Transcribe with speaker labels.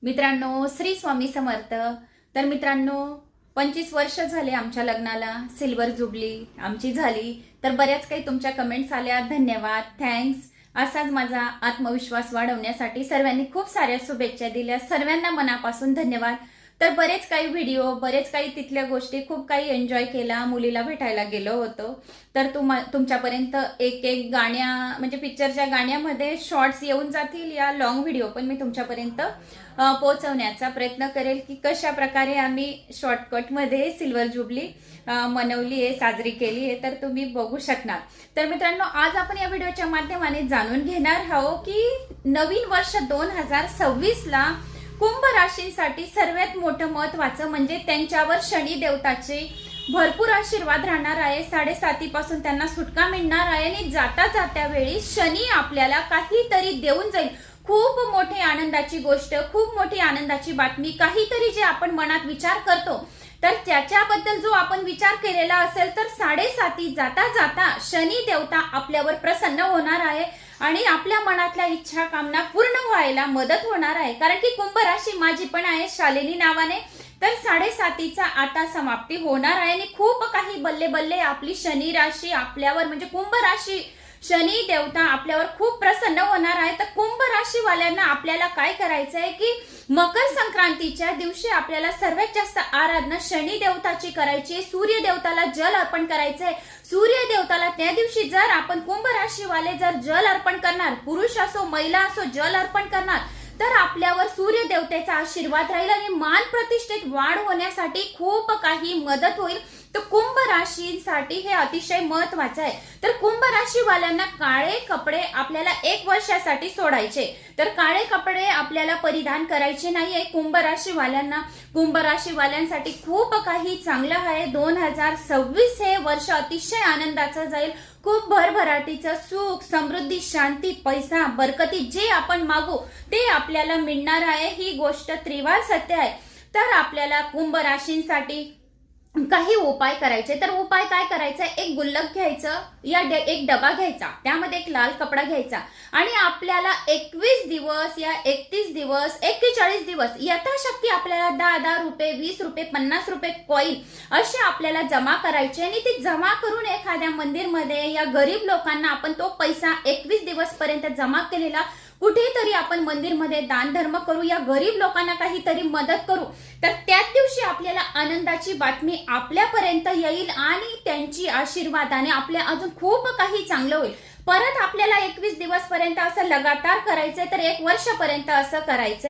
Speaker 1: मित्रांनो, श्री स्वामी समर्थ। तर मित्रांनो, 25 वर्ष झाले आमच्या लग्नाला, सिल्वर जुबली आमची झाली। तर बऱ्याच काही तुमच्या कमेंट्स आल्या, धन्यवाद, थँक्स। असाच माझा आत्मविश्वास वाढवण्यासाठी सर्वांनी खूप साऱ्या शुभेच्छा दिल्या, सर्वांना मनापासून धन्यवाद। तर बरेच काही व्हिडिओ, बरेच काही तिथल्या गोष्टी, खूप काही एन्जॉय केला, मुलीला भेटायला गेलो होतो। तर तुमच्यापर्यंत एक एक गाण्या म्हणजे पिक्चरच्या गाण्यामध्ये शॉर्ट्स येऊन जातील, या लॉंग व्हिडिओ पण मी तुमच्यापर्यंत पोहोचवण्याचा प्रयत्न करेल की कशा प्रकारे आम्ही शॉर्टकटमध्ये सिल्वर जुबली मनवली आहे, साजरी केली आहे, तर तुम्ही बघू शकणार। तर मित्रांनो, आज आपण या व्हिडिओच्या माध्यमाने जाणून घेणार आहोत की नवीन वर्ष 2026 ला कुंभ राशींसाठी सर्वात मोठं महत्वाचं म्हणजे त्यांच्यावर शनी देवताचे भरपूर आशीर्वाद राहणार आहे। 7.5 पासून त्यांना सुटका मिळणार आहे आणि जाता जात्या वेळी शनी आपल्याला काहीतरी देऊन जाईल। खूप मोठी आनंदाची गोष्ट, खूप मोठी आनंदाची बातमी, काहीतरी जे आपण मनात विचार करतो तर त्याच्याबद्दल जो आपण विचार केलेला असेल तर 7.5 जाता जाता शनी देवता आपल्यावर प्रसन्न होणार आहे आणि आपल्या मनातल्या इच्छा कामना पूर्ण व्हायला मदत होणार आहे। कारण की कुंभ राशी माझी पण आहे शालिनी नावाने। तर 7.5चा आता समाप्ती होणार आहे आणि खूप काही बल्ले बल्ले आपली शनी राशी आपल्यावर म्हणजे कुंभ राशी शनी देवता आपल्यावर खूप प्रसन्न होणार आहे। तर कुंभ राशी वाल्यांना आपल्याला काय करायचं आहे की मकर संक्रांतीच्या दिवशी आपल्याला सर्वात जास्त आराधना शनी देवताची करायची आहे। सूर्य देवताला जल अर्पण करायचं आहे। सूर्य देवताला त्या दिवशी जर आपण कुंभ राशी वाले जर जल अर्पण करणार, पुरुष असो महिला असो, जल अर्पण करणार तर आपल्यावर सूर्य देवतेचा आशीर्वाद राहील आणि मान प्रतिष्ठेत वाढ होण्यासाठी खूप काही मदत होईल। तर कुंभ राशीसाठी हे अतिशय महत्वाचं आहे। तर कुंभ राशी वाल्यांना काळे कपडे आपल्याला 1 वर्षासाठी सोडायचे, तर काळे कपडे आपल्याला परिधान करायचे नाहीये कुंभ राशी वाल्यांना। कुंभ राशी वाल्यांसाठी खूप काही चांगलं आहे। 2026 हे वर्ष अतिशय आनंदाचं जाईल। खूप भरभराटीचं सुख, समृद्धी, शांती, पैसा, बरकती जे आपण मागू ते आपल्याला मिळणार आहे, ही गोष्ट त्रिवार सत्य आहे। तर आपल्याला कुंभ राशींसाठी काही उपाय करायचे। तर उपाय काय करायचा, एक गुल्लक घ्यायचं या एक डबा घ्यायचा, त्यामध्ये एक लाल कपडा घ्यायचा आणि आपल्याला 21 दिवस या 31 दिवस 41 दिवस यथाशक्ती आपल्याला 10 रुपये, 20 रुपये, 50 रुपये कॉइन असे आपल्याला जमा करायचे आणि ते जमा करून एखाद्या मंदिरमध्ये या गरीब लोकांना आपण तो पैसा 21 दिवस पर्यंत जमा केलेला कुठेतरी आपण मंदिरमध्ये दान धर्म करू, या गरीब लोकांना काहीतरी मदत करू। तर त्याच दिवशी आपल्याला आनंदाची बातमी आपल्यापर्यंत येईल आणि त्यांची आशीर्वादाने आपल्या अजून खूप काही चांगलं होईल। परत आपल्याला 21 दिवस पर्यंत असं लगातार करायचंय, तर 1 वर्षापर्यंत असं करायचं।